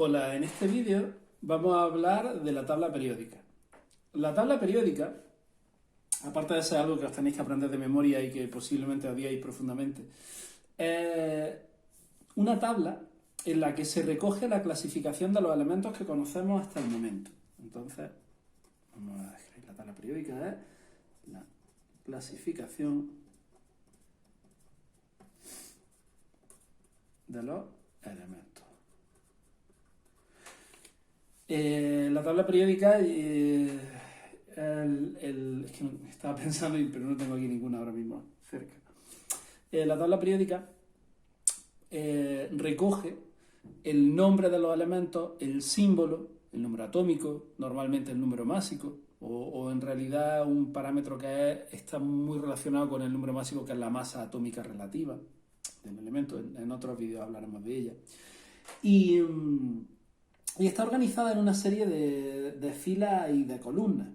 Hola, en este vídeo vamos a hablar de la tabla periódica. La tabla periódica, aparte de ser algo que os tenéis que aprender de memoria y que posiblemente odiáis profundamente, es una tabla en la que se recoge la clasificación de los elementos que conocemos hasta el momento. Entonces, vamos a escribir la tabla periódica, es la clasificación de los elementos. La tabla periódica, es que estaba pensando, pero no tengo aquí ninguna ahora mismo cerca. La tabla periódica recoge el nombre de los elementos, el símbolo, el número atómico, normalmente el número másico, o en realidad un parámetro que está muy relacionado con el número másico, que es la masa atómica relativa del elemento. En otros vídeos hablaremos de ella. Y está organizada en una serie de filas y de columnas.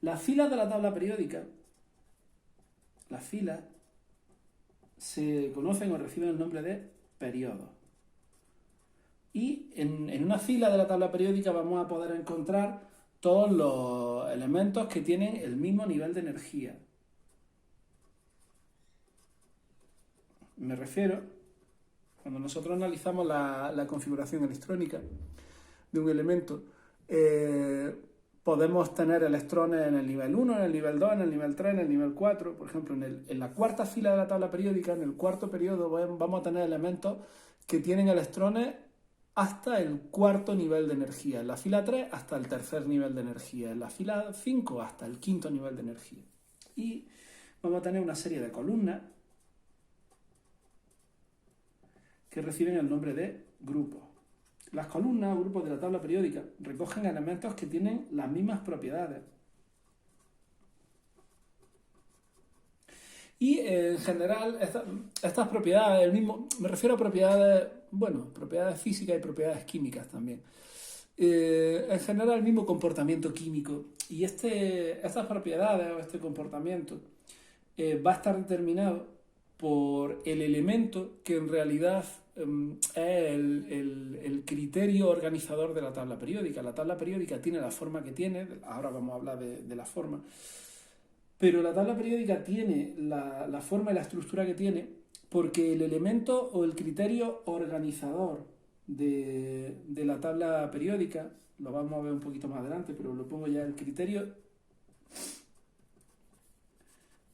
Las filas de la tabla periódica, las filas se conocen o reciben el nombre de periodos. Y en una fila de la tabla periódica vamos a poder encontrar todos los elementos que tienen el mismo nivel de energía. Me refiero, cuando nosotros analizamos la configuración electrónica de un elemento, podemos tener electrones en el nivel 1, en el nivel 2, en el nivel 3, en el nivel 4. Por ejemplo, en la cuarta fila de la tabla periódica, en el cuarto periodo, vamos a tener elementos que tienen electrones hasta el cuarto nivel de energía. En la fila 3 hasta el tercer nivel de energía. En la fila 5 hasta el quinto nivel de energía. Y vamos a tener una serie de columnas que reciben el nombre de grupos. Las columnas o grupos de la tabla periódica recogen elementos que tienen las mismas propiedades. Y en general, estas propiedades, me refiero a propiedades, propiedades físicas y propiedades químicas también. En general, el mismo comportamiento químico. Y estas propiedades o este comportamiento va a estar determinado por el elemento que en realidad es el criterio organizador de la tabla periódica. La tabla periódica tiene la forma que tiene, ahora vamos a hablar de la forma, pero la tabla periódica tiene la forma y la estructura que tiene porque el elemento o el criterio organizador de la tabla periódica, lo vamos a ver un poquito más adelante, pero lo pongo ya, el criterio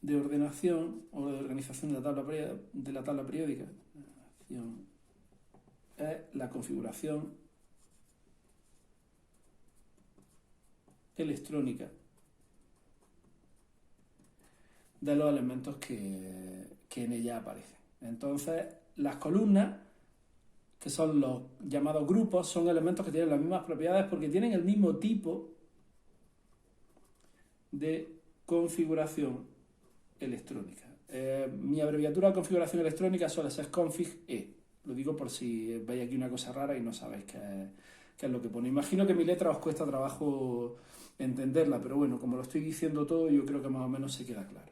de ordenación o de organización de la tabla periódica es la configuración electrónica de los elementos que en ella aparecen. Entonces, las columnas, que son los llamados grupos, son elementos que tienen las mismas propiedades porque tienen el mismo tipo de configuración electrónica. Mi abreviatura de configuración electrónica suele ser config-E. Lo digo por si veis aquí una cosa rara y no sabéis qué es lo que pone. Imagino que mi letra os cuesta trabajo entenderla, pero bueno, como lo estoy diciendo todo, yo creo que más o menos se queda claro.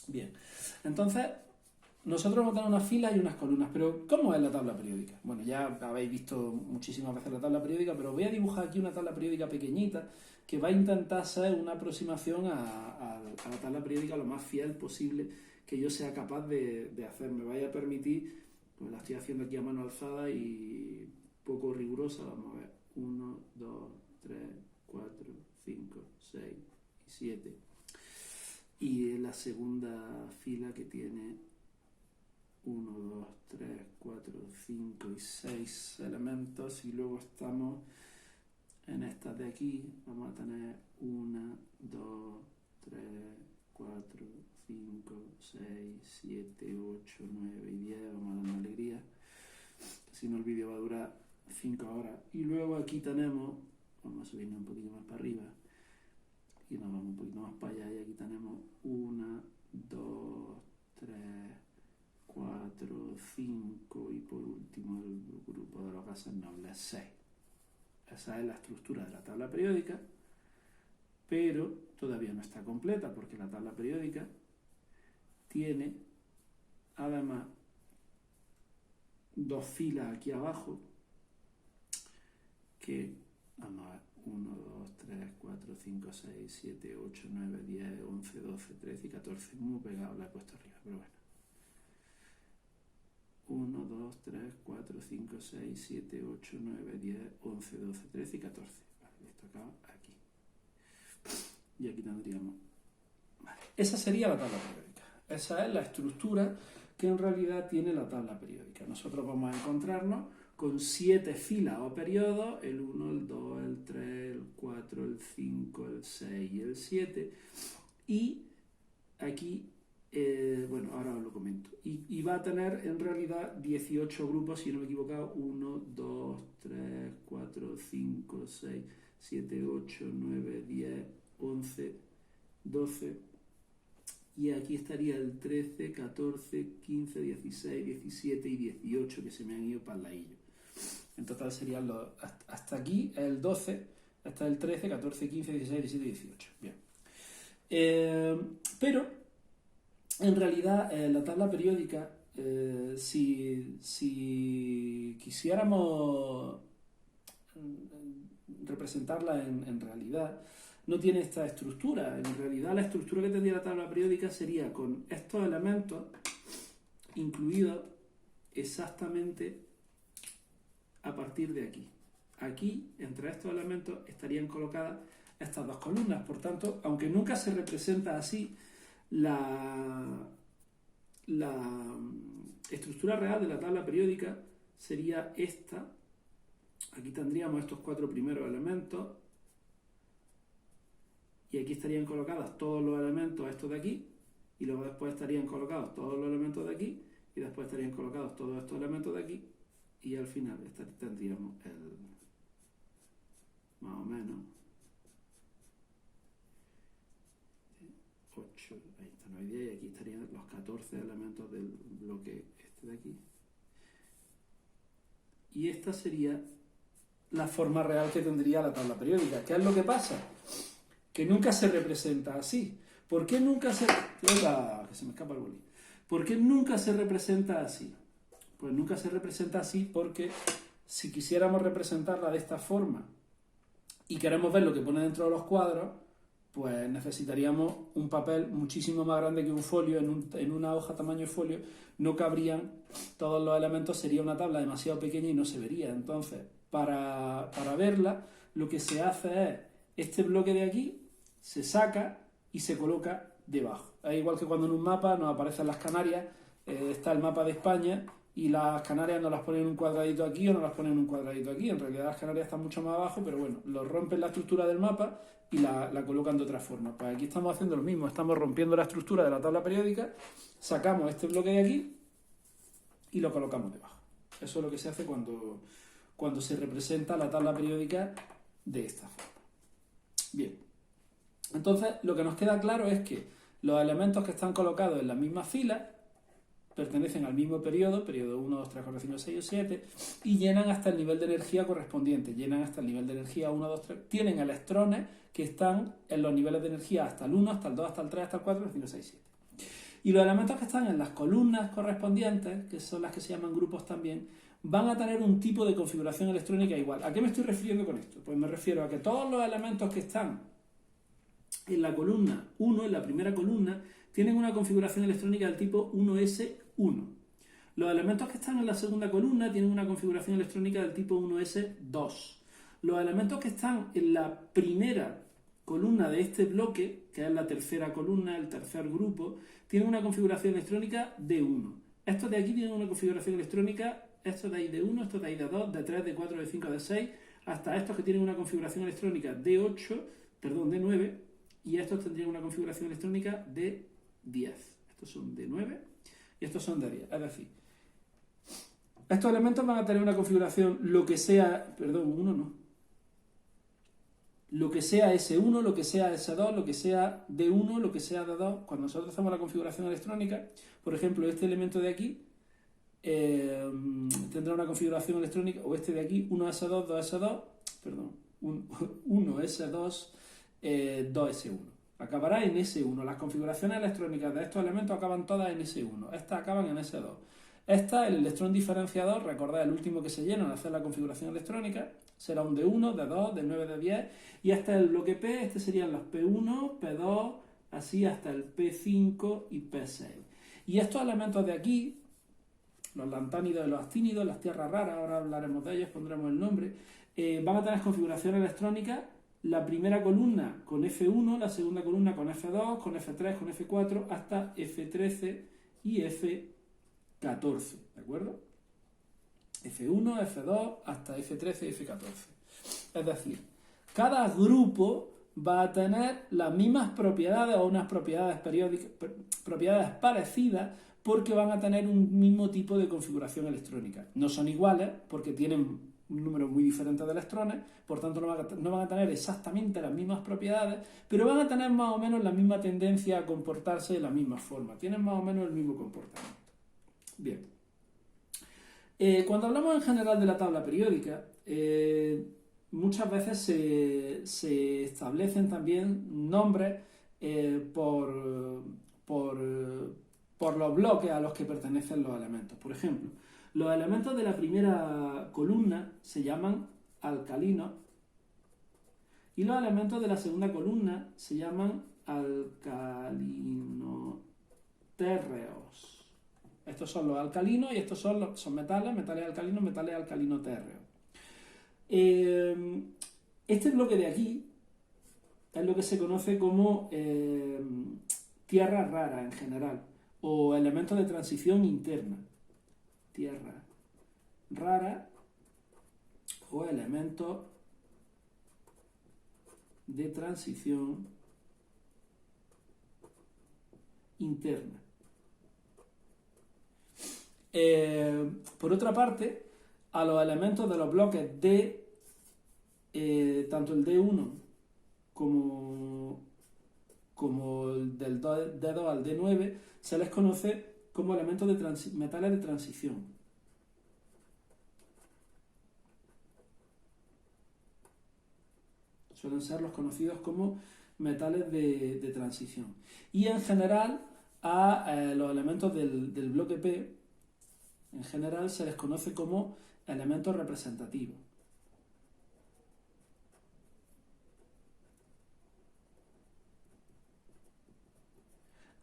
Bien, entonces nosotros vamos a tener unas filas y unas columnas, pero ¿cómo es la tabla periódica? Bueno, ya habéis visto muchísimas veces la tabla periódica, pero voy a dibujar aquí una tabla periódica pequeñita que va a intentar ser una aproximación a la tabla periódica lo más fiel posible que yo sea capaz de hacer. Me vaya a permitir, pues la estoy haciendo aquí a mano alzada y poco rigurosa. Vamos a ver, 1, 2, 3, 4, 5, 6 y 7. Y la segunda fila que tiene 1, 2, 3, 4, 5 y 6 elementos, y luego estamos en estas de aquí, vamos a tener 1, 2, 3, 4, 5, 6, 7, 8, 9 y 10, vamos a dar alegría, si no el vídeo va a durar 5 horas. Y luego aquí tenemos, vamos a subirnos un poquito más para arriba, y nos vamos un poquito más para allá, y aquí tenemos 1, 2, 3, 4, 5 y por último el grupo de los gases nobles 6. Esa es la estructura de la tabla periódica, pero todavía no está completa porque la tabla periódica tiene además dos filas aquí abajo que, vamos a ver, 1, 2, 3, 4, 5, 6, 7, 8, 9, 10, 11, 12, 13 y 14. Muy pegado, la he puesto arriba, pero bueno. 1, 2, 3, 4, 5, 6, 7, 8, 9, 10, 11, 12, 13 y 14. Vale, esto acaba aquí. Y aquí tendríamos... Vale. Esa sería la tabla periódica. Esa es la estructura que en realidad tiene la tabla periódica. Nosotros vamos a encontrarnos con 7 filas o periodos, el 1, el 2, el 3, el 4, el 5, el 6 y el 7. Y aquí... bueno, ahora os lo comento. Y va a tener en realidad 18 grupos, si no me he equivocado. 1, 2, 3, 4, 5, 6, 7, 8, 9, 10, 11, 12. Y aquí estaría el 13, 14, 15, 16, 17 y 18 que se me han ido para el ladillo. En total serían los... Hasta aquí el 12, hasta el 13, 14, 15, 16, 17 y 18. Bien. Pero... en realidad, la tabla periódica, si quisiéramos representarla en realidad, no tiene esta estructura. En realidad, la estructura que tendría la tabla periódica sería con estos elementos incluidos exactamente a partir de aquí. Aquí, entre estos elementos, estarían colocadas estas dos columnas. Por tanto, aunque nunca se representa así, la estructura real de la tabla periódica sería esta. Aquí tendríamos estos 4 primeros elementos y aquí estarían colocados todos los elementos estos de aquí, y luego después estarían colocados todos los elementos de aquí, y después estarían colocados todos estos elementos de aquí, y al final tendríamos el más o menos 8, ahí está, 9, 10, y aquí estarían los 14 elementos del bloque este de aquí. Y esta sería la forma real que tendría la tabla periódica. ¿Qué es lo que pasa? Que nunca se representa así. ¿Por qué nunca se... ¡Hola! Que se me escapa el boli. ¿Por qué nunca se representa así? Pues nunca se representa así porque si quisiéramos representarla de esta forma y queremos ver lo que pone dentro de los cuadros, pues necesitaríamos un papel muchísimo más grande que un folio. En una hoja tamaño folio no cabrían todos los elementos, sería una tabla demasiado pequeña y no se vería. Entonces, para verla, lo que se hace es, este bloque de aquí se saca y se coloca debajo. Es igual que cuando en un mapa nos aparecen las Canarias, está el mapa de España, y las Canarias nos las ponen en un cuadradito aquí o nos las ponen en un cuadradito aquí. En realidad las Canarias están mucho más abajo, pero bueno, lo rompen la estructura del mapa y la colocan de otra forma. Pues aquí estamos haciendo lo mismo, estamos rompiendo la estructura de la tabla periódica, sacamos este bloque de aquí y lo colocamos debajo. Eso es lo que se hace cuando se representa la tabla periódica de esta forma. Bien, entonces lo que nos queda claro es que los elementos que están colocados en la misma fila pertenecen al mismo periodo 1, 2, 3, 4, 5, 6 o 7, y llenan hasta el nivel de energía correspondiente. Llenan hasta el nivel de energía 1, 2, 3. Tienen electrones que están en los niveles de energía hasta el 1, hasta el 2, hasta el 3, hasta el 4, hasta el 5, 6, 7. Y los elementos que están en las columnas correspondientes, que son las que se llaman grupos también, van a tener un tipo de configuración electrónica igual. ¿A qué me estoy refiriendo con esto? Pues me refiero a que todos los elementos que están en la columna 1, en la primera columna, tienen una configuración electrónica del tipo 1S1. Los elementos que están en la segunda columna tienen una configuración electrónica del tipo 1S2. Los elementos que están en la primera columna de este bloque, que es la tercera columna, el tercer grupo, tienen una configuración electrónica de 1. Estos de aquí tienen una configuración electrónica, estos de ahí de 1, estos de ahí de 2, de 3, de 4, de 5, de 6, hasta estos que tienen una configuración electrónica de 9, y estos tendrían una configuración electrónica de 10. Estos son de 9 y estos son de 10. Es decir, estos elementos van a tener una configuración, lo que sea S1, lo que sea S2, lo que sea D1, lo que sea D2. Cuando nosotros hacemos la configuración electrónica, por ejemplo, este elemento de aquí tendrá una configuración electrónica, o este de aquí, 1S2, 2S2, 1S2, 2S1. Acabará en S1. Las configuraciones electrónicas de estos elementos acaban todas en S1. Estas acaban en S2. El electrón diferenciador, recordad, el último que se llena al hacer la configuración electrónica, será un D1, D2, D9, D10, y este es el bloque P, este serían los P1, P2, así hasta el P5 y P6. Y estos elementos de aquí, los lantánidos y los actínidos, las tierras raras, ahora hablaremos de ellos, pondremos el nombre, van a tener configuración electrónica, la primera columna con F1, la segunda columna con F2, con F3, con F4, hasta F13 y F14, ¿de acuerdo? F1, F2, hasta F13 y F14. Es decir, cada grupo va a tener las mismas propiedades o unas propiedades propiedades parecidas, porque van a tener un mismo tipo de configuración electrónica. No son iguales porque tienen un número muy diferente de electrones, por tanto no van a tener exactamente las mismas propiedades, pero van a tener más o menos la misma tendencia a comportarse de la misma forma. Tienen más o menos el mismo comportamiento. Bien. Cuando hablamos en general de la tabla periódica, muchas veces se establecen también nombres por los bloques a los que pertenecen los elementos. Por ejemplo, los elementos de la primera columna se llaman alcalinos y los elementos de la segunda columna se llaman alcalinotérreos. Estos son los alcalinos y estos son metales alcalinos, metales alcalinotérreos. Este bloque de aquí es lo que se conoce como tierras raras en general, o elementos de transición interna. Tierra rara o elementos de transición interna. Por otra parte, a los elementos de los bloques D, tanto el D1 como el del D2 al D9, se les conoce como elementos de metales de transición. Suelen ser los conocidos como metales de transición. Y en general a los elementos del bloque P, en general se les conoce como elementos representativos.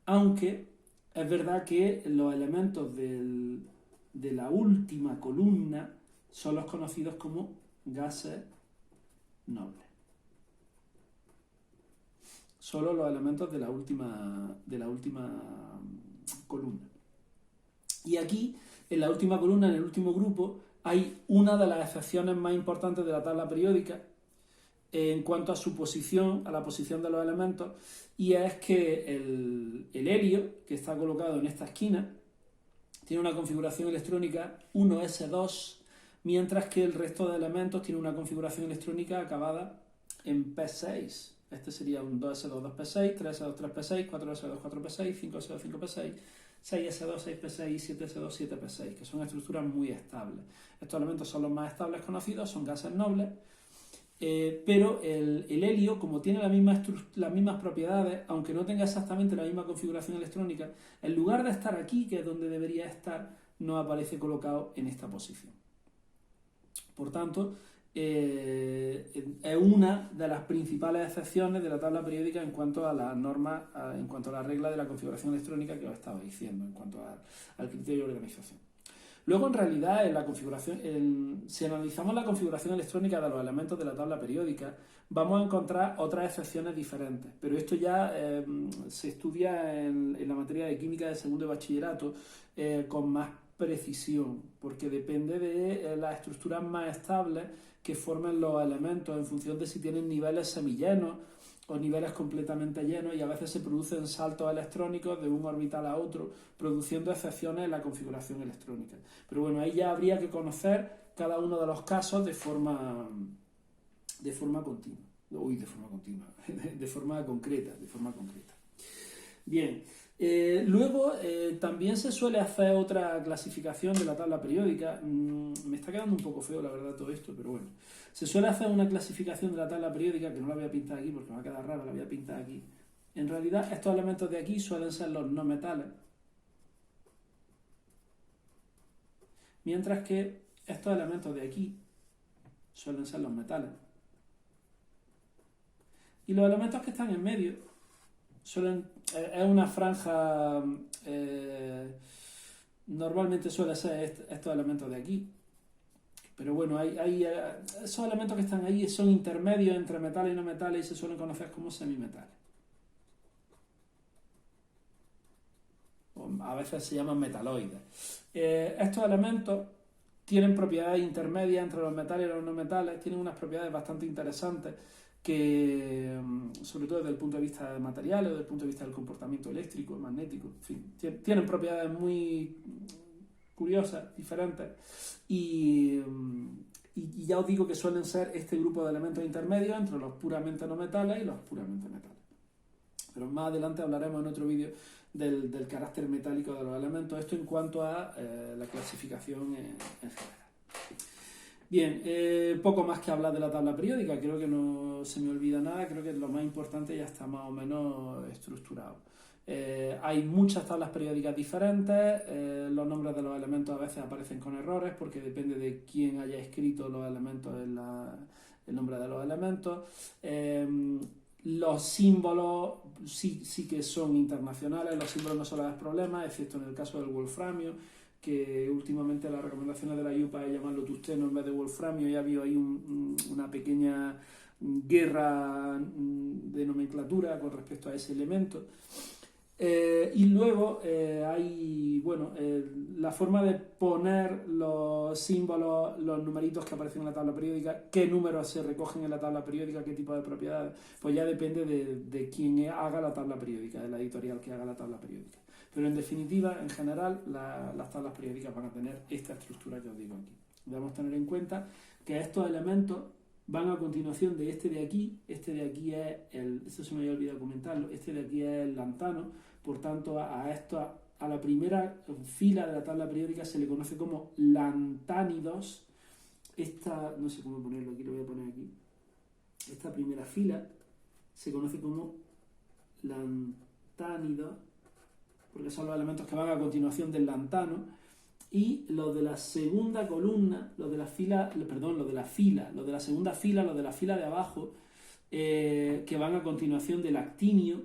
Aunque es verdad que los elementos de la última columna son los conocidos como gases nobles. Solo los elementos de la última columna. Y aquí, en la última columna, en el último grupo, hay una de las excepciones más importantes de la tabla periódica en cuanto a su posición, a la posición de los elementos, y es que el helio, que está colocado en esta esquina, tiene una configuración electrónica 1s2, mientras que el resto de elementos tiene una configuración electrónica acabada en P6. Este sería un 2s2, 2p6, 3s2, 3p6, 4s2, 4p6, 5s2, 5p6, 6s2, 6p6 y 7s2, 7p6, que son estructuras muy estables. Estos elementos son los más estables conocidos, son gases nobles, pero el helio, como tiene las mismas propiedades, aunque no tenga exactamente la misma configuración electrónica, en lugar de estar aquí, que es donde debería estar, no aparece colocado en esta posición. Por tanto, es una de las principales excepciones de la tabla periódica en cuanto a las normas, en cuanto a la regla de la configuración electrónica que os estaba diciendo, en cuanto al criterio de organización. Luego, en realidad, si analizamos la configuración electrónica de los elementos de la tabla periódica, vamos a encontrar otras excepciones diferentes, pero esto ya se estudia en la materia de química de segundo de bachillerato con más precisión, porque depende de las estructuras más estables que formen los elementos en función de si tienen niveles semillenos o niveles completamente llenos, y a veces se producen saltos electrónicos de un orbital a otro, produciendo excepciones en la configuración electrónica. Pero bueno, ahí ya habría que conocer cada uno de los casos de forma continua. Uy, de forma continua, de forma concreta. Bien. Luego también se suele hacer otra clasificación de la tabla periódica. Me está quedando un poco feo la verdad todo esto, pero bueno, se suele hacer una clasificación de la tabla periódica, que no la voy a pintar aquí porque me va a quedar rara, la voy a pintar aquí. En realidad estos elementos de aquí suelen ser los no metales, mientras que estos elementos de aquí suelen ser los metales. Y los elementos que están en medio es una franja, normalmente suele ser estos elementos de aquí. Pero bueno, esos elementos que están ahí son intermedios entre metales y no metales y se suelen conocer como semimetales. O a veces se llaman metaloides. Estos elementos tienen propiedades intermedias entre los metales y los no metales, tienen unas propiedades bastante interesantes que, sobre todo desde el punto de vista de materiales o desde el punto de vista del comportamiento eléctrico, magnético, en fin, tienen propiedades muy curiosas, diferentes, y ya os digo que suelen ser este grupo de elementos intermedios entre los puramente no metales y los puramente metales. Pero más adelante hablaremos en otro vídeo del carácter metálico de los elementos, esto en cuanto a la clasificación en general. Bien, poco más que hablar de la tabla periódica, creo que no se me olvida nada, creo que lo más importante ya está más o menos estructurado. Hay muchas tablas periódicas diferentes, los nombres de los elementos a veces aparecen con errores porque depende de quién haya escrito los elementos el nombre de los elementos. Los símbolos sí que son internacionales, los símbolos no suelen dar problemas, excepto en el caso del wolframio, que últimamente las recomendaciones de la IUPAC es llamarlo tungsteno en vez de wolframio, ya ha habido ahí una pequeña guerra de nomenclatura con respecto a ese elemento. Y luego hay, bueno, la forma de poner los símbolos, los numeritos que aparecen en la tabla periódica, qué números se recogen en la tabla periódica, qué tipo de propiedades, pues ya depende de quién haga la tabla periódica, de la editorial que haga la tabla periódica. Pero en definitiva, en general, las tablas periódicas van a tener esta estructura que os digo aquí. Debemos tener en cuenta que estos elementos van a continuación de este de aquí es esto se me había olvidado comentarlo, este de aquí es el lantano, por tanto a la primera fila de la tabla periódica se le conoce como lantánidos. Esta, no sé cómo ponerlo, aquí lo voy a poner aquí. Esta primera fila se conoce como lantánidos, porque son los elementos que van a continuación del lantano. Y los de la segunda columna, los de la segunda fila, los de la fila de abajo, que van a continuación del actinio,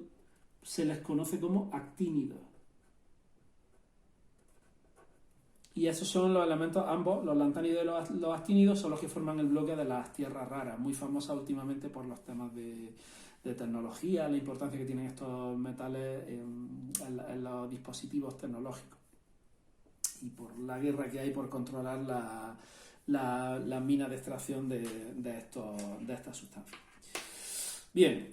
se les conoce como actínidos. Y esos son los elementos, ambos, los lantánidos y los actínidos, son los que forman el bloque de las tierras raras, muy famosas últimamente por los temas de tecnología, la importancia que tienen estos metales en los dispositivos tecnológicos. Y por la guerra que hay por controlar las minas de extracción de estas sustancias. Bien,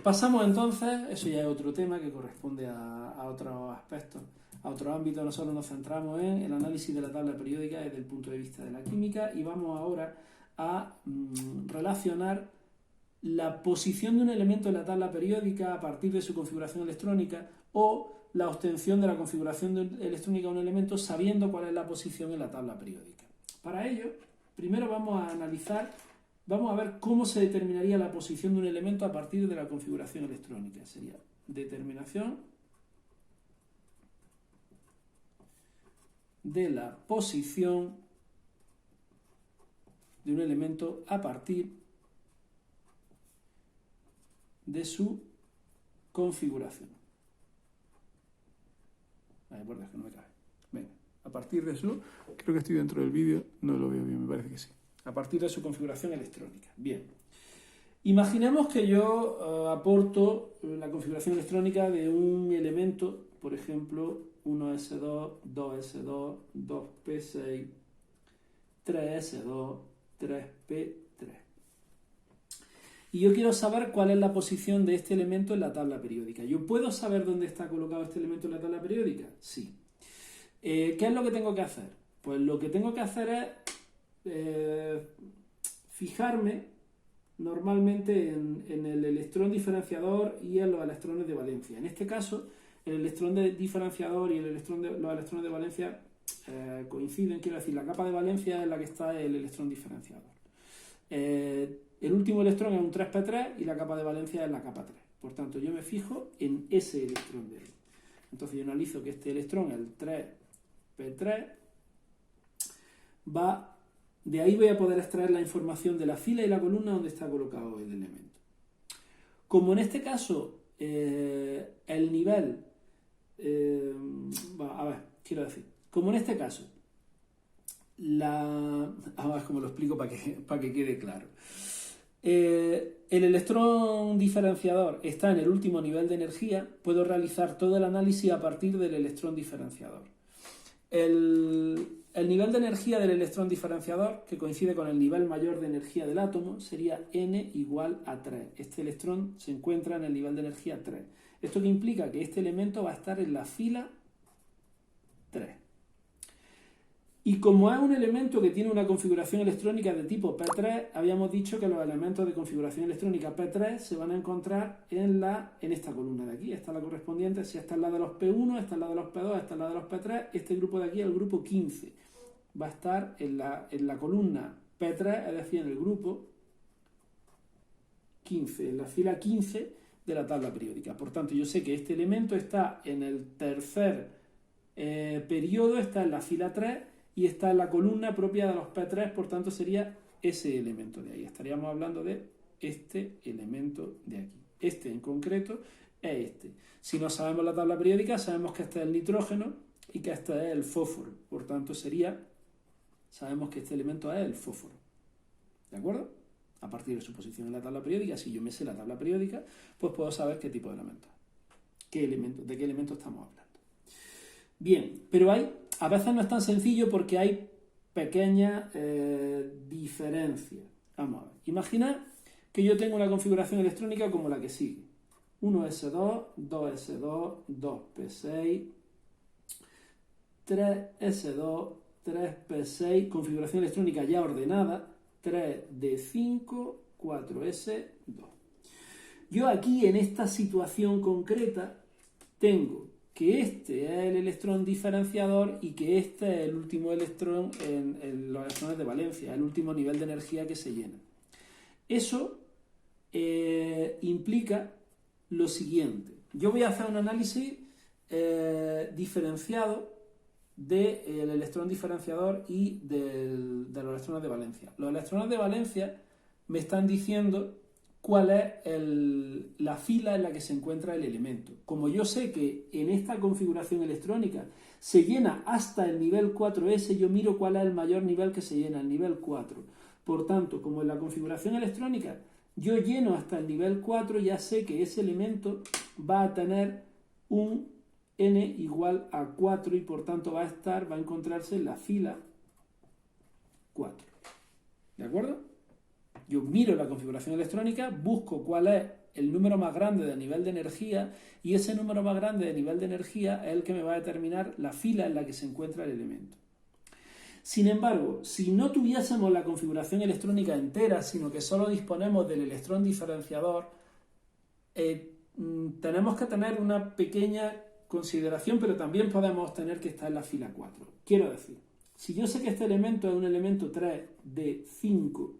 pasamos entonces, eso ya es otro tema que corresponde a otros aspectos, a otros ámbitos. Nosotros nos centramos en el análisis de la tabla periódica desde el punto de vista de la química y vamos ahora a relacionar la posición de un elemento en la tabla periódica a partir de su configuración electrónica o la obtención de la configuración electrónica de un elemento sabiendo cuál es la posición en la tabla periódica. Para ello, primero vamos a ver cómo se determinaría la posición de un elemento a partir de la configuración electrónica. Sería determinación de la posición de un elemento a partir de su configuración. Vale, por Dios, que no me cabe. Venga, a partir de su, creo que estoy dentro del vídeo, no lo veo bien, me parece que sí. A partir de su configuración electrónica. Bien. Imaginemos que yo aporto la configuración electrónica de un elemento, por ejemplo, 1s2, 2s2, 2p6, 3s2, 3p3. Y yo quiero saber cuál es la posición de este elemento en la tabla periódica. ¿Yo puedo saber dónde está colocado este elemento en la tabla periódica? Sí. ¿Qué es lo que tengo que hacer? Pues lo que tengo que hacer es fijarme normalmente en el electrón diferenciador y en los electrones de valencia. En este caso, el electrón diferenciador y los electrones de valencia coinciden, quiero decir, la capa de valencia es la que está el electrón diferenciador. El último electrón es un 3p3 y la capa de valencia es la capa 3. Por tanto, yo me fijo en ese electrón de ahí. Entonces yo analizo que este electrón, el 3p3, de ahí voy a poder extraer la información de la fila y la columna donde está colocado el elemento. Como en este caso el nivel, como en este caso, a ver cómo lo explico para que quede claro. El electrón diferenciador está en el último nivel de energía, puedo realizar todo el análisis a partir del electrón diferenciador. El nivel de energía del electrón diferenciador, que coincide con el nivel mayor de energía del átomo, sería n igual a 3. Este electrón se encuentra en el nivel de energía 3. ¿Esto que implica? Que este elemento va a estar en la fila 3. Y como es un elemento que tiene una configuración electrónica de tipo P3, habíamos dicho que los elementos de configuración electrónica P3 se van a encontrar en esta columna de aquí. Esta es la correspondiente, si esta es la de los P1, esta es la de los P2, esta es la de los P3, este grupo de aquí es el grupo 15. Va a estar en la columna P3, es decir, en el grupo 15, en la fila 15 de la tabla periódica. Por tanto, yo sé que este elemento está en el tercer periodo, está en la fila 3, y está en la columna propia de los P3, por tanto sería ese elemento de ahí. Estaríamos hablando de este elemento de aquí. Este en concreto es este. Si no sabemos la tabla periódica, sabemos que este es el nitrógeno y que este es el fósforo. Por tanto sabemos que este elemento es el fósforo. ¿De acuerdo? A partir de su posición en la tabla periódica, si yo me sé la tabla periódica, pues puedo saber qué tipo de elemento es. ¿De qué elemento estamos hablando? Bien, pero a veces no es tan sencillo porque hay pequeñas diferencias. Vamos a ver. Imaginad que yo tengo una configuración electrónica como la que sigue. 1s2, 2s2, 2p6, 3s2, 3p6, configuración electrónica ya ordenada, 3d5, 4s2. Yo aquí en esta situación concreta tengo que este es el electrón diferenciador y que este es el último electrón en los electrones de valencia, el último nivel de energía que se llena. Eso implica lo siguiente. Yo voy a hacer un análisis diferenciado del electrón diferenciador y de los electrones de valencia. Los electrones de valencia me están diciendo cuál es la fila en la que se encuentra el elemento. Como yo sé que en esta configuración electrónica se llena hasta el nivel 4s, yo miro cuál es el mayor nivel que se llena, el nivel 4. Por tanto, como en la configuración electrónica yo lleno hasta el nivel 4, ya sé que ese elemento va a tener un n igual a 4 y por tanto va a encontrarse en la fila 4. ¿De acuerdo? Yo miro la configuración electrónica, busco cuál es el número más grande de nivel de energía y ese número más grande de nivel de energía es el que me va a determinar la fila en la que se encuentra el elemento. Sin embargo, si no tuviésemos la configuración electrónica entera, sino que solo disponemos del electrón diferenciador, tenemos que tener una pequeña consideración, pero también podemos tener que estar en la fila 4. Quiero decir, si yo sé que este elemento es un elemento 3 de 5,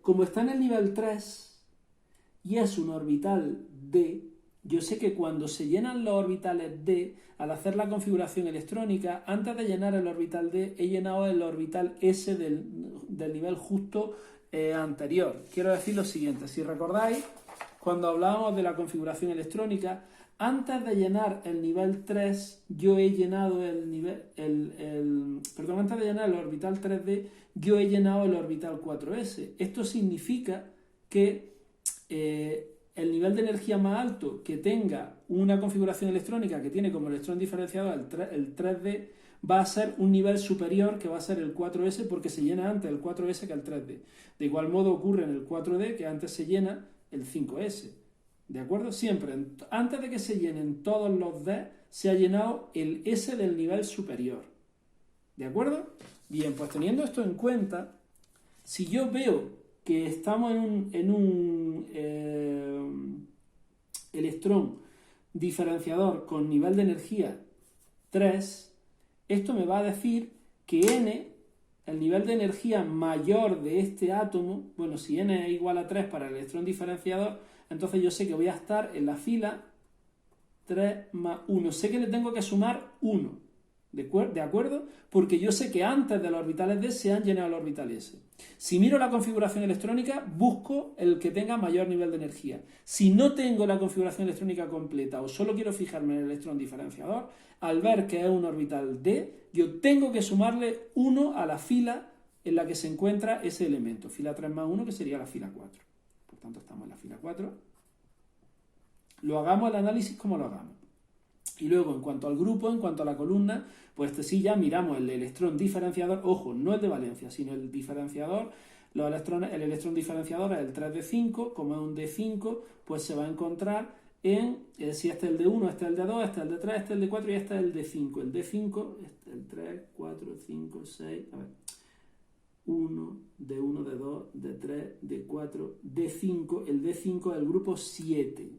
como está en el nivel 3 y es un orbital D, yo sé que cuando se llenan los orbitales D, al hacer la configuración electrónica, antes de llenar el orbital D, he llenado el orbital S del nivel justo anterior. Quiero decir lo siguiente, si recordáis, cuando hablábamos de la configuración electrónica, antes de llenar el nivel 3, yo he llenado antes de llenar el orbital 3D, yo he llenado el orbital 4s. Esto significa que el nivel de energía más alto que tenga una configuración electrónica que tiene como electrón diferenciado el 3D va a ser un nivel superior, que va a ser el 4s, porque se llena antes el 4s que el 3D. De igual modo ocurre en el 4D, que antes se llena el 5s. ¿De acuerdo? Siempre, antes de que se llenen todos los D, se ha llenado el S del nivel superior. ¿De acuerdo? Bien, pues teniendo esto en cuenta, si yo veo que estamos en un electrón diferenciador con nivel de energía 3, esto me va a decir que N, el nivel de energía mayor de este átomo, bueno, si N es igual a 3 para el electrón diferenciador, entonces yo sé que voy a estar en la fila 3 más 1. Sé que le tengo que sumar 1. ¿De acuerdo? Porque yo sé que antes de los orbitales d se han llenado los orbitales s. Si miro la configuración electrónica, busco el que tenga mayor nivel de energía. Si no tengo la configuración electrónica completa o solo quiero fijarme en el electrón diferenciador, al ver que es un orbital d, yo tengo que sumarle 1 a la fila en la que se encuentra ese elemento. Fila 3 más 1, que sería la fila 4. Por tanto, estamos en la fila 4. Lo hagamos el análisis como lo hagamos. Y luego, en cuanto al grupo, en cuanto a la columna, pues sí ya miramos el electrón diferenciador, ojo, no el de valencia, sino el diferenciador, los electrones, el electrón diferenciador es el 3d5, como es un d5, pues se va a encontrar en, si este es el de 1, este es el de 2, este es el de 3, este es el de 4 y este es el de 5. El d5, este es el 3, 4, 5, 6, a ver, 1, d1, d2, d3, d4, d5, el d5 es el grupo 7,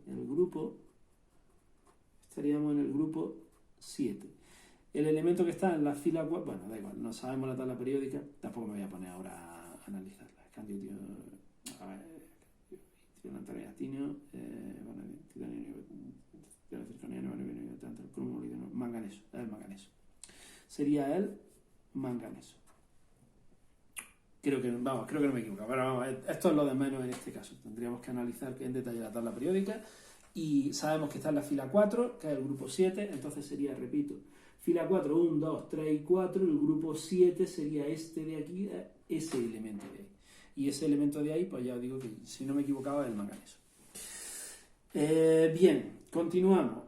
estaríamos en el grupo 7. El elemento que está en la fila 4, bueno, da igual, no sabemos la tabla periódica, tampoco me voy a poner ahora a analizarla. Manganeso, el manganeso. Sería el manganeso. Creo que no me equivoco, pero vamos, esto es lo de menos en este caso. Tendríamos que analizar en detalle la tabla periódica y sabemos que está en la fila 4, que es el grupo 7, entonces sería, repito, fila 4, 1, 2, 3 y 4, el grupo 7 sería este de aquí, ese elemento de ahí. Y ese elemento de ahí, pues ya os digo que, si no me equivocaba, es el manganeso. Bien, continuamos.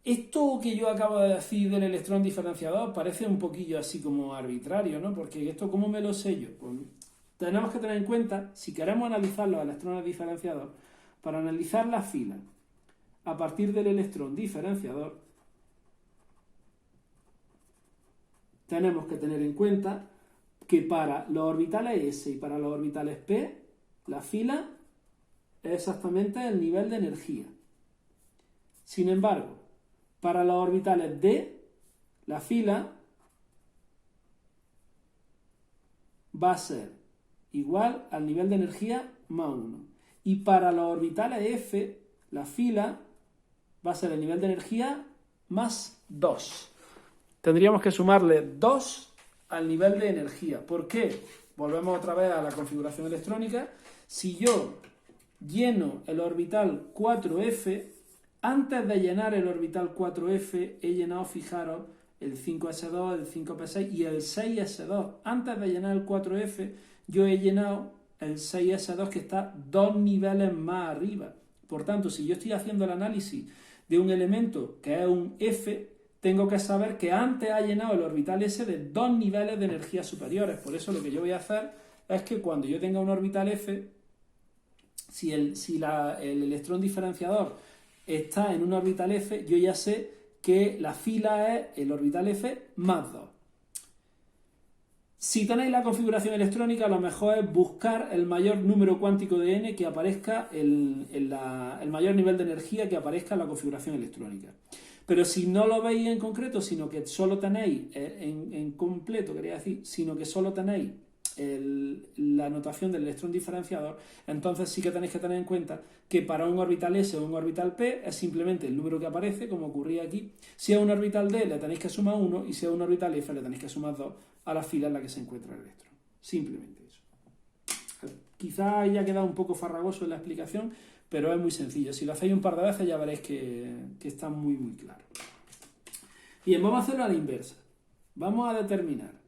Esto que yo acabo de decir del electrón diferenciador parece un poquillo así como arbitrario, ¿no? Porque esto, ¿cómo me lo sé yo? Pues tenemos que tener en cuenta, si queremos analizar los electrones diferenciadores, para analizar la fila a partir del electrón diferenciador, tenemos que tener en cuenta que para los orbitales s y para los orbitales p, la fila es exactamente el nivel de energía. Sin embargo, para los orbitales d, la fila va a ser igual al nivel de energía más 1. Y para los orbitales f, la fila va a ser el nivel de energía más 2. Tendríamos que sumarle 2 al nivel de energía. ¿Por qué? Volvemos otra vez a la configuración electrónica. Si yo lleno el orbital 4f, antes de llenar el orbital 4f, he llenado, fijaros, el 5s2, el 5p6 y el 6s2. Antes de llenar el 4f, yo he llenado el 6s2, que está 2 niveles más arriba. Por tanto, si yo estoy haciendo el análisis de un elemento que es un f, tengo que saber que antes ha llenado el orbital s de 2 niveles de energía superiores. Por eso lo que yo voy a hacer es que cuando yo tenga un orbital f, si el electrón diferenciador está en un orbital f, yo ya sé que la fila es el orbital f más 2. Si tenéis la configuración electrónica, lo mejor es buscar el mayor número cuántico de n que aparezca, el mayor nivel de energía que aparezca en la configuración electrónica. Pero si no lo veis en concreto, sino que solo tenéis, en completo, quería decir, sino que solo tenéis la notación del electrón diferenciador, entonces sí que tenéis que tener en cuenta que para un orbital S o un orbital P es simplemente el número que aparece, como ocurría aquí. Si es un orbital D le tenéis que sumar 1 y si es un orbital F le tenéis que sumar 2 a la fila en la que se encuentra el electrón. Simplemente eso. Quizá haya quedado un poco farragoso en la explicación, pero es muy sencillo. Si lo hacéis un par de veces ya veréis que está muy muy claro. Bien, vamos a hacerlo a la inversa. Vamos a determinación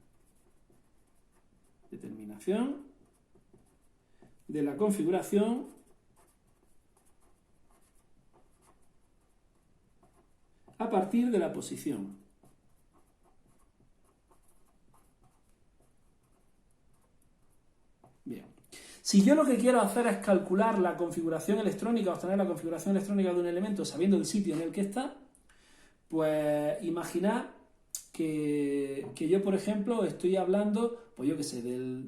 de la configuración a partir de la posición. Bien. Si yo lo que quiero hacer es calcular la configuración electrónica, obtener la configuración electrónica de un elemento sabiendo el sitio en el que está, pues imaginad que yo, por ejemplo, estoy hablando, pues yo qué sé, del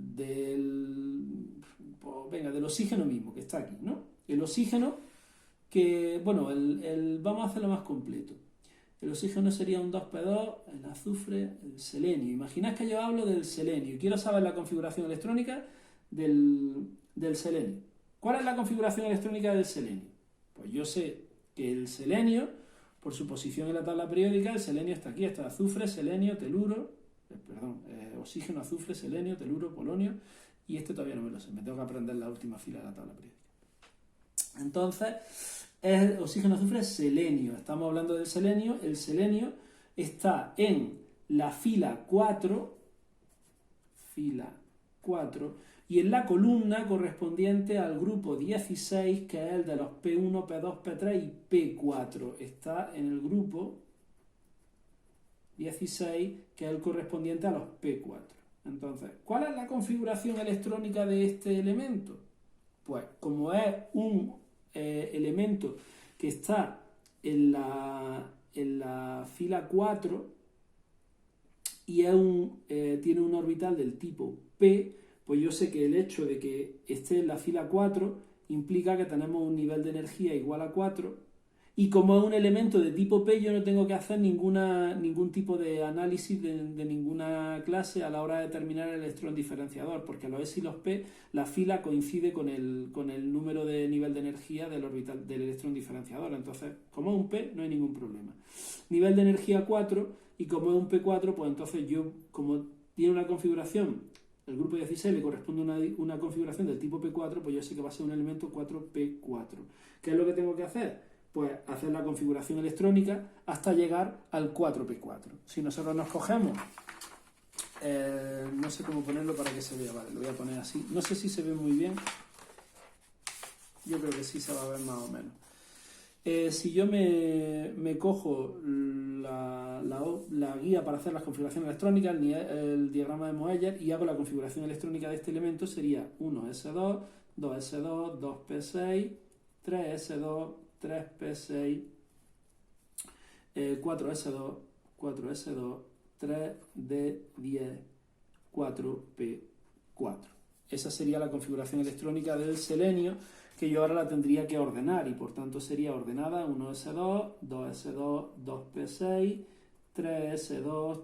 oxígeno mismo, que está aquí, ¿no? El oxígeno, que, bueno, vamos a hacerlo más completo. El oxígeno sería un 2p2, el azufre, el selenio. Imaginad que yo hablo del selenio y quiero saber la configuración electrónica del selenio. ¿Cuál es la configuración electrónica del selenio? Pues yo sé que el selenio, por su posición en la tabla periódica, el selenio está aquí, está azufre, selenio, teluro, oxígeno, azufre, selenio, teluro, polonio, y este todavía no me lo sé, me tengo que aprender la última fila de la tabla periódica. Entonces, es oxígeno, azufre, selenio. Estamos hablando del selenio. El selenio está en la fila 4, y en la columna correspondiente al grupo 16, que es el de los P1, P2, P3 y P4. Está en el grupo 16, que es el correspondiente a los P4. Entonces, ¿cuál es la configuración electrónica de este elemento? Pues como es un elemento que está en la fila 4 y tiene un orbital del tipo P, pues yo sé que el hecho de que esté en la fila 4 implica que tenemos un nivel de energía igual a 4, y como es un elemento de tipo P, yo no tengo que hacer ningún tipo de análisis de ninguna clase a la hora de determinar el electrón diferenciador, porque los S y los P, la fila coincide con el número de nivel de energía del orbital del electrón diferenciador. Entonces, como es un P, no hay ningún problema. Nivel de energía 4, y como es un P4, pues entonces yo, como tiene una configuración, el grupo 16 le corresponde una configuración del tipo P4, pues yo sé que va a ser un elemento 4P4. ¿Qué es lo que tengo que hacer? Pues hacer la configuración electrónica hasta llegar al 4P4. Si nosotros nos cogemos, no sé cómo ponerlo para que se vea, vale, lo voy a poner así. No sé si se ve muy bien, yo creo que sí se va a ver más o menos. Si yo me cojo la guía para hacer las configuraciones electrónicas, el diagrama de Moeller, y hago la configuración electrónica de este elemento, sería 1s2, 2s2, 2p6, 3s2, 3p6, 4s2, 4s2, 3d10, 4p4. Esa sería la configuración electrónica del selenio, que yo ahora la tendría que ordenar, y por tanto sería ordenada 1s2, 2s2, 2p6, 3s2,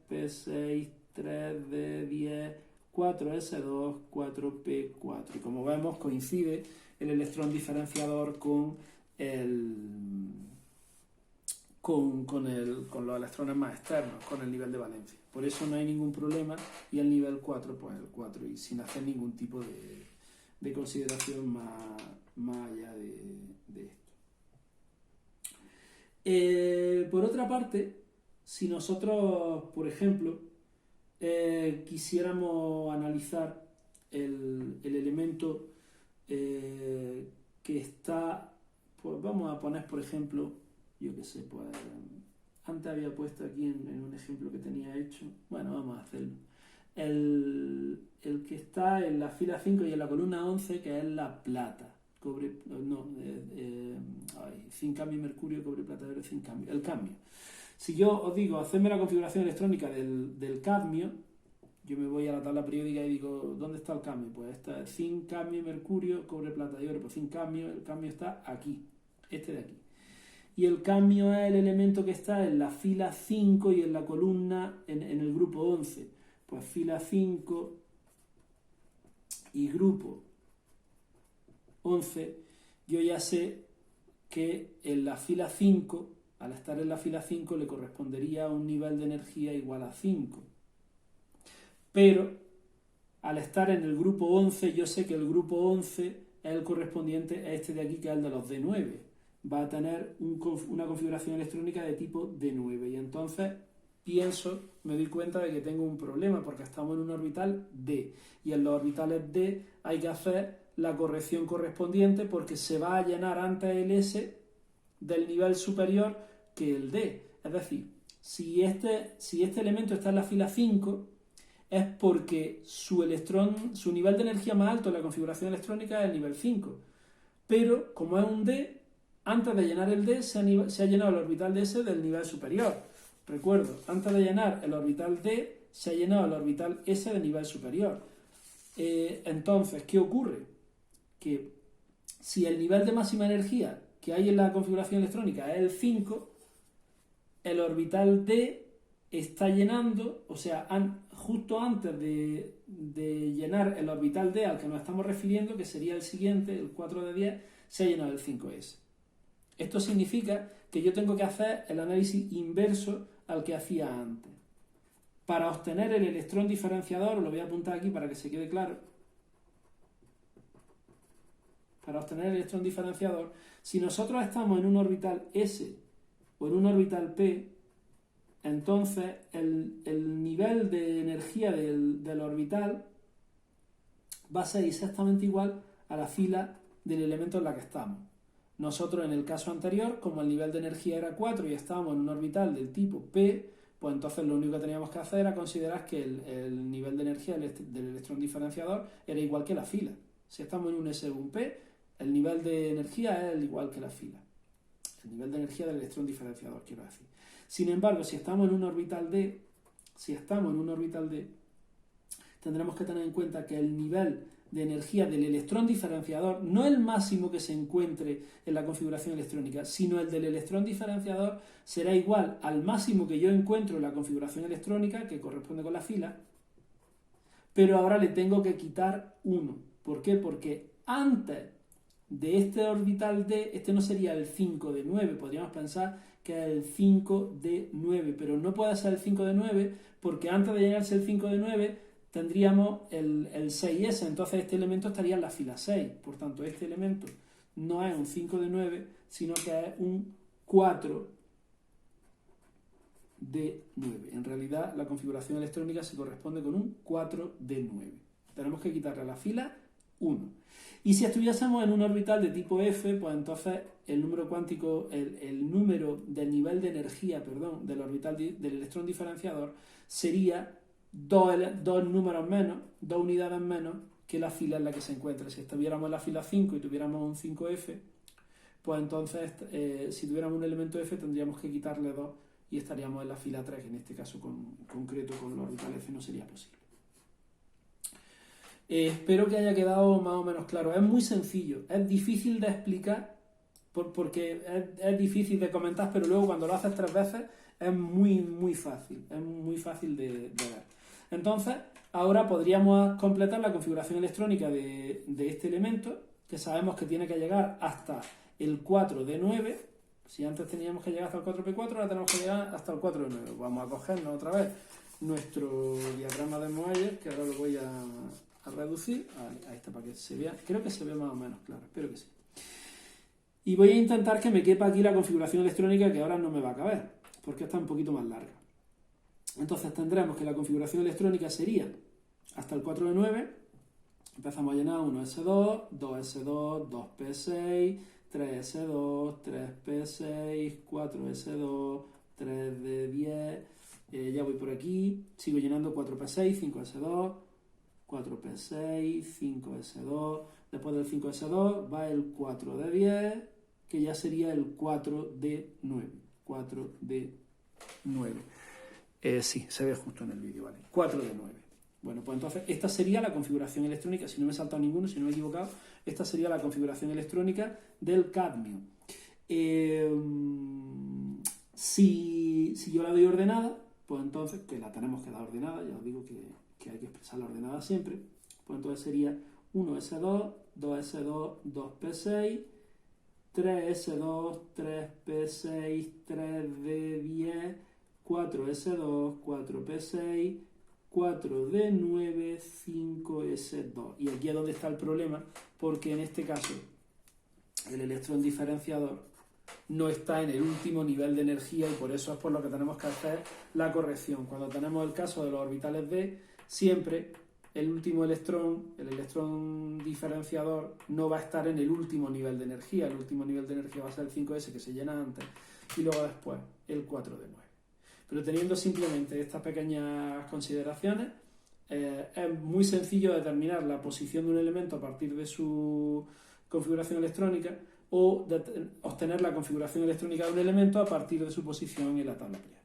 3p6, 3d10, 4s2, 4p4. Y como vemos, coincide el electrón diferenciador con los electrones más externos, con el nivel de valencia. Por eso no hay ningún problema, y el nivel 4, pues el 4, y sin hacer ningún tipo de consideración más allá de esto. Por otra parte, si nosotros, por ejemplo, quisiéramos analizar el elemento que está, pues vamos a poner, por ejemplo, yo qué sé, pues antes había puesto aquí en un ejemplo que tenía hecho, bueno, vamos a hacerlo. El que está en la fila 5 y en la columna 11, que es la plata, zinc, cadmio, mercurio, cobre, plata, oro, zinc, cadmio, el cadmio. Si yo os digo, hacedme la configuración electrónica del cadmio, yo me voy a la tabla periódica y digo, ¿dónde está el cadmio? Pues está zinc, cadmio, mercurio, cobre, plata y oro. Pues zinc, cadmio, el cadmio está aquí, este de aquí. Y el cadmio es el elemento que está en la fila 5 y en la columna, en el grupo 11. Pues fila 5 y grupo 11, yo ya sé que en la fila 5, al estar en la fila 5, le correspondería un nivel de energía igual a 5. Pero al estar en el grupo 11, yo sé que el grupo 11 es el correspondiente a este de aquí, que es el de los D9. Va a tener una configuración electrónica de tipo D9. Y entonces me doy cuenta de que tengo un problema, porque estamos en un orbital D. Y en los orbitales D hay que hacer la corrección correspondiente, porque se va a llenar antes el S del nivel superior que el D. Es decir, si este elemento está en la fila 5, es porque su nivel de energía más alto en la configuración electrónica es el nivel 5. Pero, como es un D, antes de llenar el D se ha llenado el orbital de S del nivel superior. Recuerdo, antes de llenar el orbital D se ha llenado el orbital S del nivel superior. Entonces, ¿qué ocurre? Que si el nivel de máxima energía que hay en la configuración electrónica es el 5, el orbital D está llenando, o sea, justo antes de llenar el orbital D al que nos estamos refiriendo, que sería el siguiente, el 4 de 10, se ha llenado el 5S. Esto significa que yo tengo que hacer el análisis inverso al que hacía antes. Para obtener el electrón diferenciador, lo voy a apuntar aquí para que se quede claro. Para obtener el electrón diferenciador, si nosotros estamos en un orbital S o en un orbital P, entonces el nivel de energía del orbital va a ser exactamente igual a la fila del elemento en la que estamos. Nosotros en el caso anterior, como el nivel de energía era 4 y estábamos en un orbital del tipo P, pues entonces lo único que teníamos que hacer era considerar que el nivel de energía del electrón diferenciador era igual que la fila. Si estamos en un S o un P, el nivel de energía es igual que la fila. El nivel de energía del electrón diferenciador, quiero decir. Sin embargo, si estamos en un orbital D, tendremos que tener en cuenta que el nivel de energía del electrón diferenciador, no el máximo que se encuentre en la configuración electrónica, sino el del electrón diferenciador será igual al máximo que yo encuentro en la configuración electrónica, que corresponde con la fila, pero ahora le tengo que quitar 1. ¿Por qué? Porque antes de este orbital D, este no sería el 5 de 9, podríamos pensar que es el 5 de 9, pero no puede ser el 5 de 9 porque antes de llegarse el 5 de 9 tendríamos el 6S, entonces este elemento estaría en la fila 6, por tanto este elemento no es un 5 de 9, sino que es un 4 de 9. En realidad la configuración electrónica se corresponde con un 4 de 9. Tenemos que quitarle a la fila 1. Y si estuviésemos en un orbital de tipo F, pues entonces el número cuántico, el número del nivel de energía, del orbital del electrón diferenciador sería dos números menos, 2 unidades menos que la fila en la que se encuentra. Si estuviéramos en la fila 5 y tuviéramos un 5F, pues entonces si tuviéramos un elemento F tendríamos que quitarle 2 y estaríamos en la fila 3, que en este caso concreto con el orbital F no sería posible. Espero que haya quedado más o menos claro. Es muy sencillo, es difícil de explicar porque es difícil de comentar, pero luego cuando lo haces 3 veces es muy fácil, de ver. Entonces, ahora podríamos completar la configuración electrónica de este elemento, que sabemos que tiene que llegar hasta el 4 de 9. Si antes teníamos que llegar hasta el 4p4, ahora tenemos que llegar hasta el 4 de 9. Vamos a cogernos otra vez nuestro diagrama de Moeller, que ahora lo voy a reducir. Ahí está, para que se vea. Creo que se ve más o menos claro, espero que sí. Y voy a intentar que me quepa aquí la configuración electrónica, que ahora no me va a caber, porque está un poquito más larga. Entonces tendremos que la configuración electrónica sería hasta el 4 de 9. Empezamos a llenar 1s2, 2s2, 2p6, 3s2, 3p6, 4s2, 3 de 10. Ya voy por aquí. Sigo llenando 4p6, 5s2, 4p6, 5s2. Después del 5s2 va el 4 de 10, que ya sería el 4 de 9. 4 de 9. Sí, se ve justo en el vídeo, ¿vale? 4 de 9. Bueno, pues entonces esta sería la configuración electrónica, si no me he saltado ninguno, si no me he equivocado, esta sería la configuración electrónica del cadmio. Si yo la doy ordenada, pues entonces, que la tenemos que dar ordenada, ya os digo que hay que expresarla ordenada siempre, pues entonces sería 1s2, 2s2, 2p6, 3s2, 3p6, 3 de 10, 4s2, 4p6, 4 de 9, 5s2. Y aquí es donde está el problema, porque en este caso el electrón diferenciador no está en el último nivel de energía y por eso es por lo que tenemos que hacer la corrección. Cuando tenemos el caso de los orbitales D, siempre el último electrón, el electrón diferenciador, no va a estar en el último nivel de energía. El último nivel de energía va a ser el 5s, que se llena antes, y luego después el 4 de 9. Pero teniendo simplemente estas pequeñas consideraciones, es muy sencillo determinar la posición de un elemento a partir de su configuración electrónica o obtener la configuración electrónica de un elemento a partir de su posición en la tabla periódica.